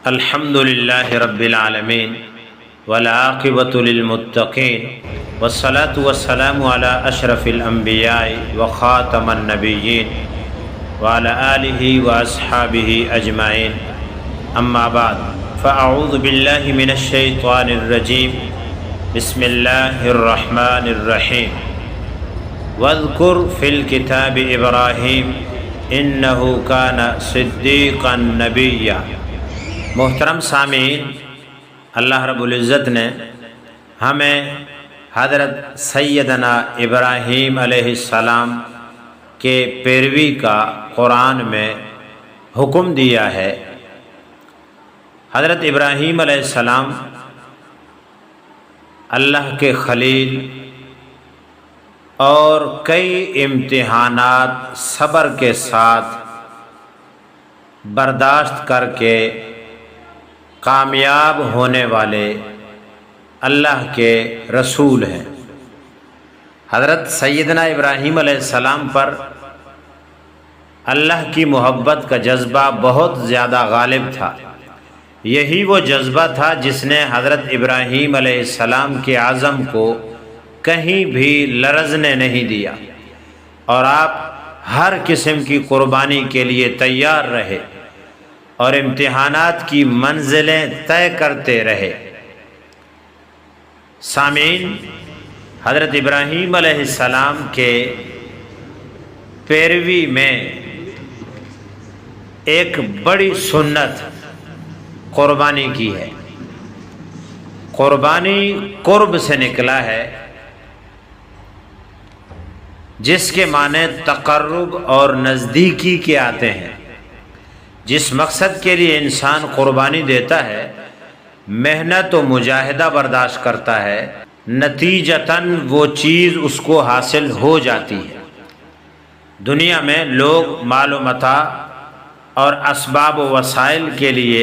الحمد للہ رب العالمین والعاقبۃ للمتقین والصلاة والسلام علی اشرف الانبیاء وخاتم النبیین وعلی آلہ واصحابہ اجمعین، اما بعد فاعوذ باللہ من الشیطان الرجیم، بسم اللہ الرحمن الرحیم۔ واذکر فی الکتاب ابراہیم انہ کان صدیقا نبیا۔ محترم سامعین، اللہ رب العزت نے ہمیں حضرت سیدنا ابراہیم علیہ السلام کے پیروی کا قرآن میں حکم دیا ہے۔ حضرت ابراہیم علیہ السلام اللہ کے خلیل اور کئی امتحانات صبر کے ساتھ برداشت کر کے کامیاب ہونے والے اللہ کے رسول ہیں۔ حضرت سیدنا ابراہیم علیہ السلام پر اللہ کی محبت کا جذبہ بہت زیادہ غالب تھا۔ یہی وہ جذبہ تھا جس نے حضرت ابراہیم علیہ السلام کے عزم کو کہیں بھی لرزنے نہیں دیا، اور آپ ہر قسم کی قربانی کے لیے تیار رہے اور امتحانات کی منزلیں طے کرتے رہے۔ سامعین، حضرت ابراہیم علیہ السلام کے پیروی میں ایک بڑی سنت قربانی کی ہے۔ قربانی قرب سے نکلا ہے، جس کے معنی تقرب اور نزدیکی کے آتے ہیں۔ جس مقصد کے لیے انسان قربانی دیتا ہے، محنت و مجاہدہ برداشت کرتا ہے، نتیجتاً وہ چیز اس کو حاصل ہو جاتی ہے۔ دنیا میں لوگ مال و متاع اور اسباب و وسائل کے لیے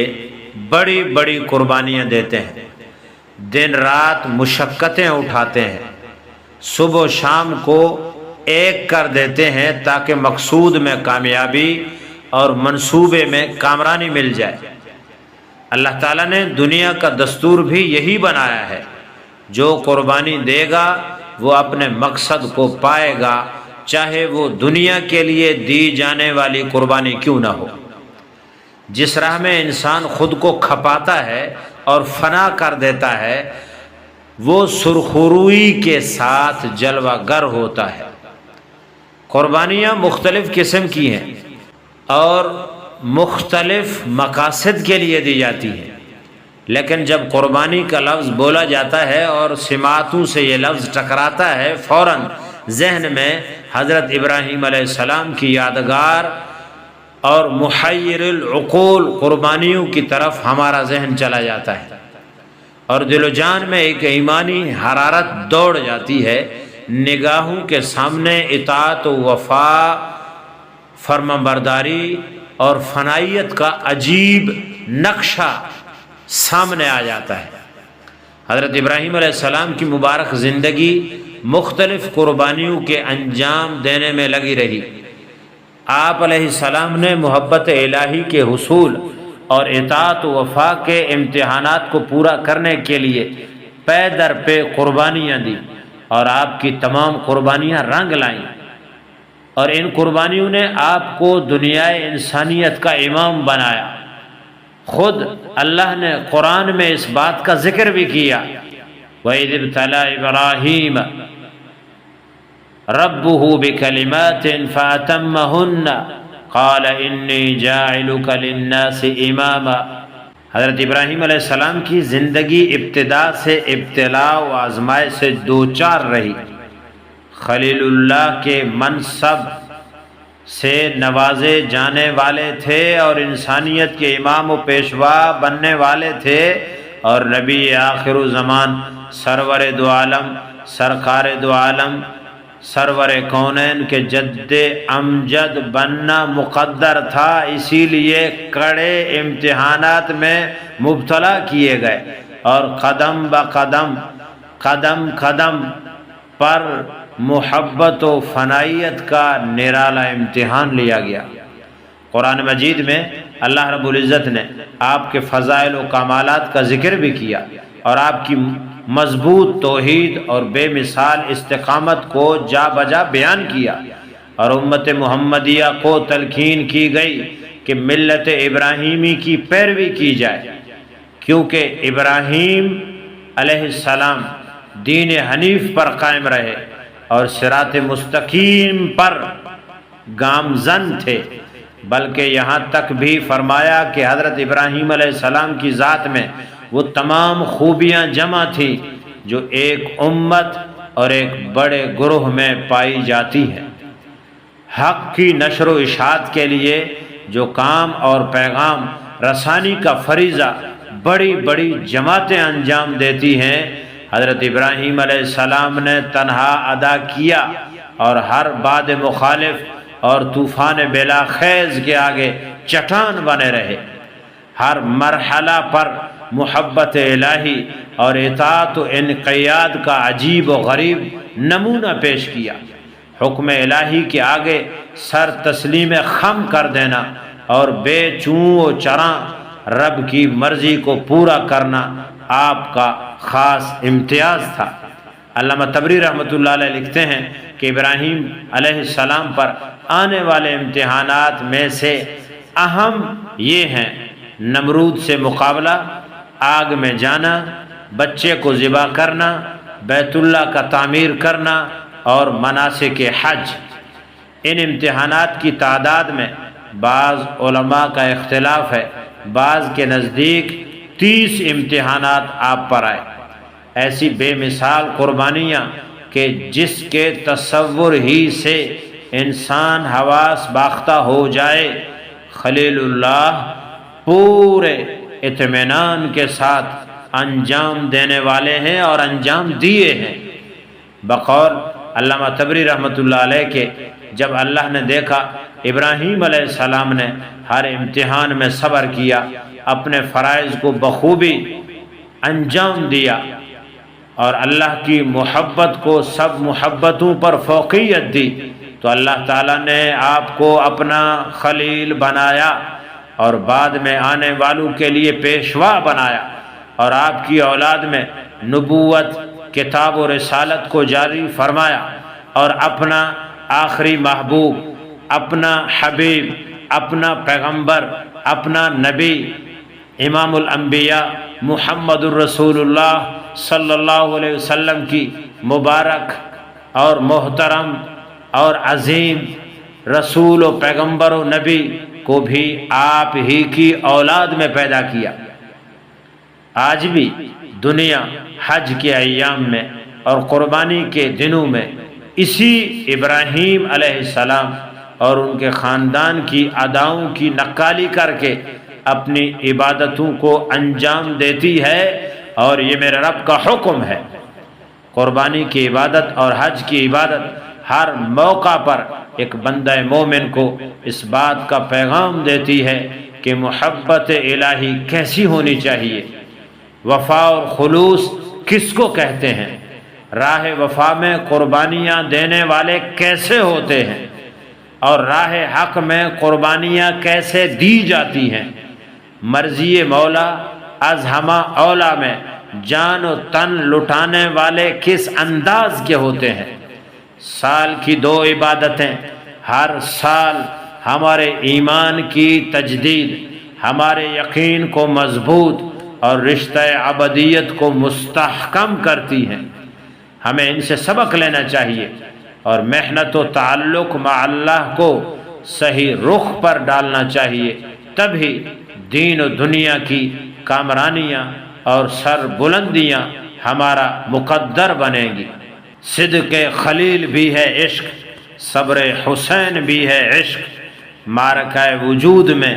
بڑی بڑی قربانیاں دیتے ہیں، دن رات مشقتیں اٹھاتے ہیں، صبح و شام کو ایک کر دیتے ہیں تاکہ مقصود میں کامیابی اور منصوبے میں کامرانی مل جائے۔ اللہ تعالیٰ نے دنیا کا دستور بھی یہی بنایا ہے، جو قربانی دے گا وہ اپنے مقصد کو پائے گا، چاہے وہ دنیا کے لیے دی جانے والی قربانی کیوں نہ ہو۔ جس راہ میں انسان خود کو کھپاتا ہے اور فنا کر دیتا ہے، وہ سرخروئی کے ساتھ جلوہ گر ہوتا ہے۔ قربانیاں مختلف قسم کی ہیں اور مختلف مقاصد کے لیے دی جاتی ہیں، لیکن جب قربانی کا لفظ بولا جاتا ہے اور سماعتوں سے یہ لفظ ٹکراتا ہے، فوراً ذہن میں حضرت ابراہیم علیہ السلام کی یادگار اور محیر العقول قربانیوں کی طرف ہمارا ذہن چلا جاتا ہے، اور دل و جان میں ایک ایمانی حرارت دوڑ جاتی ہے۔ نگاہوں کے سامنے اطاعت و وفا، فرمانبرداری اور فنائیت کا عجیب نقشہ سامنے آ جاتا ہے۔ حضرت ابراہیم علیہ السلام کی مبارک زندگی مختلف قربانیوں کے انجام دینے میں لگی رہی۔ آپ علیہ السلام نے محبت الہی کے حصول اور اطاعت و وفا کے امتحانات کو پورا کرنے کے لیے پے در پے قربانیاں دی، اور آپ کی تمام قربانیاں رنگ لائیں، اور ان قربانیوں نے آپ کو دنیائے انسانیت کا امام بنایا۔ خود اللہ نے قرآن میں اس بات کا ذکر بھی کیا، وَإِذِ ابْتَلَىٰ إِبْرَاهِيمَ رَبُّهُ بِكَلِمَاتٍ فَأَتَمَّهُنَّ قَالَ إِنِّي جَاعِلُكَ لِلنَّاسِ إِمَامًا۔ حضرت ابراہیم علیہ السلام کی زندگی ابتدا سے ابتلاء و آزمائش سے دوچار رہی۔ خلیل اللہ کے منصب سے نوازے جانے والے تھے اور انسانیت کے امام و پیشوا بننے والے تھے، اور نبی آخر الزمان سرور دو عالم، سرکار دو عالم، سرور کونین کے جد امجد بننا مقدر تھا، اسی لیے کڑے امتحانات میں مبتلا کیے گئے، اور قدم بقدم، قدم قدم پر محبت و فنائیت کا نرالا امتحان لیا گیا۔ قرآن مجید میں اللہ رب العزت نے آپ کے فضائل و کمالات کا ذکر بھی کیا اور آپ کی مضبوط توحید اور بے مثال استقامت کو جا بجا بیان کیا، اور امت محمدیہ کو تلقین کی گئی کہ ملت ابراہیمی کی پیروی کی جائے، کیونکہ ابراہیم علیہ السلام دین حنیف پر قائم رہے اور صراط مستقیم پر گامزن تھے، بلکہ یہاں تک بھی فرمایا کہ حضرت ابراہیم علیہ السلام کی ذات میں وہ تمام خوبیاں جمع تھیں جو ایک امت اور ایک بڑے گروہ میں پائی جاتی ہے۔ حق کی نشر و اشاعت کے لیے جو کام اور پیغام رسانی کا فریضہ بڑی بڑی جماعتیں انجام دیتی ہیں، حضرت ابراہیم علیہ السلام نے تنہا ادا کیا، اور ہر باد مخالف اور طوفان بلا خیز کے آگے چٹان بنے رہے۔ ہر مرحلہ پر محبت الہی اور اطاعت و انقیاد کا عجیب و غریب نمونہ پیش کیا۔ حکم الہی کے آگے سر تسلیم خم کر دینا اور بے چوں و چراں رب کی مرضی کو پورا کرنا آپ کا خاص امتیاز تھا۔ علامہ طبری رحمۃ اللہ علیہ لکھتے ہیں کہ ابراہیم علیہ السلام پر آنے والے امتحانات میں سے اہم یہ ہیں: نمرود سے مقابلہ، آگ میں جانا، بچے کو ذبح کرنا، بیت اللہ کا تعمیر کرنا اور مناسک حج۔ ان امتحانات کی تعداد میں بعض علماء کا اختلاف ہے، بعض کے نزدیک 30 امتحانات آپ پر آئے۔ ایسی بے مثال قربانیاں کہ جس کے تصور ہی سے انسان حواس باختہ ہو جائے، خلیل اللہ پورے اطمینان کے ساتھ انجام دینے والے ہیں اور انجام دیے ہیں۔ بقول علامہ طبری رحمۃ اللہ علیہ کے جب اللہ نے دیکھا ابراہیم علیہ السلام نے ہر امتحان میں صبر کیا، اپنے فرائض کو بخوبی انجام دیا اور اللہ کی محبت کو سب محبتوں پر فوقیت دی، تو اللہ تعالیٰ نے آپ کو اپنا خلیل بنایا اور بعد میں آنے والوں کے لیے پیشوا بنایا، اور آپ کی اولاد میں نبوت، کتاب و رسالت کو جاری فرمایا، اور اپنا آخری محبوب، اپنا حبیب، اپنا پیغمبر، اپنا نبی، امام الانبیاء محمد الرسول اللہ صلی اللہ علیہ وسلم کی مبارک اور محترم اور عظیم رسول و پیغمبر و نبی کو بھی آپ ہی کی اولاد میں پیدا کیا۔ آج بھی دنیا حج کے ایام میں اور قربانی کے دنوں میں اسی ابراہیم علیہ السلام اور ان کے خاندان کی اداؤں کی نقالی کر کے اپنی عبادتوں کو انجام دیتی ہے، اور یہ میرے رب کا حکم ہے۔ قربانی کی عبادت اور حج کی عبادت ہر موقع پر ایک بندہ مومن کو اس بات کا پیغام دیتی ہے کہ محبت الہی کیسی ہونی چاہیے، وفا اور خلوص کس کو کہتے ہیں، راہ وفا میں قربانیاں دینے والے کیسے ہوتے ہیں، اور راہ حق میں قربانیاں کیسے دی جاتی ہیں، مرضی مولا از ہمہ اولا میں جان و تن لٹانے والے کس انداز کے ہوتے ہیں۔ سال کی 2 عبادتیں ہر سال ہمارے ایمان کی تجدید، ہمارے یقین کو مضبوط اور رشتہ ابدیت کو مستحکم کرتی ہیں۔ ہمیں ان سے سبق لینا چاہیے اور محنت و تعلق مع اللہ کو صحیح رخ پر ڈالنا چاہیے، تبھی دین و دنیا کی کامرانیاں اور سر بلندیاں ہمارا مقدر بنے گی۔ صدق خلیل بھی ہے عشق، صبر حسین بھی ہے عشق، معرکہ وجود میں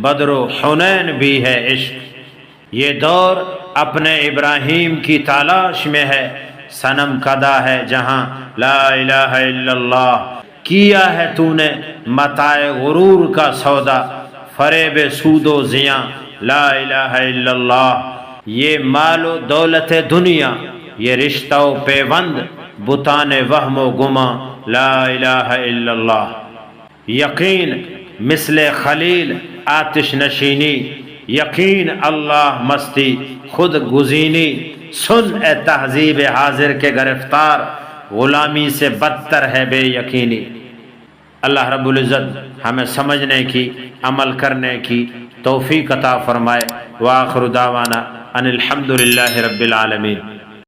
بدر و حنین بھی ہے عشق۔ یہ دور اپنے ابراہیم کی تلاش میں ہے، صنم کدا ہے جہاں لا الہ الا اللہ، کیا ہے تو نے متاع غرور کا سودا، فریب سود و زیاں لا الہ الا اللہ۔ یہ مال و دولت دنیا، یہ رشتہ و پیوند، بتان وہم و گماں لا الہ الا اللہ۔ یقین مثل خلیل آتش نشینی، یقین اللہ مستی خود گزینی، سن اے تہذیب حاضر کے گرفتار، غلامی سے بدتر ہے بے یقینی۔ اللہ رب العزت ہمیں سمجھنے کی، عمل کرنے کی توفیق عطا فرمائے۔ وآخر دعوانا ان الحمد للہ رب العالمین۔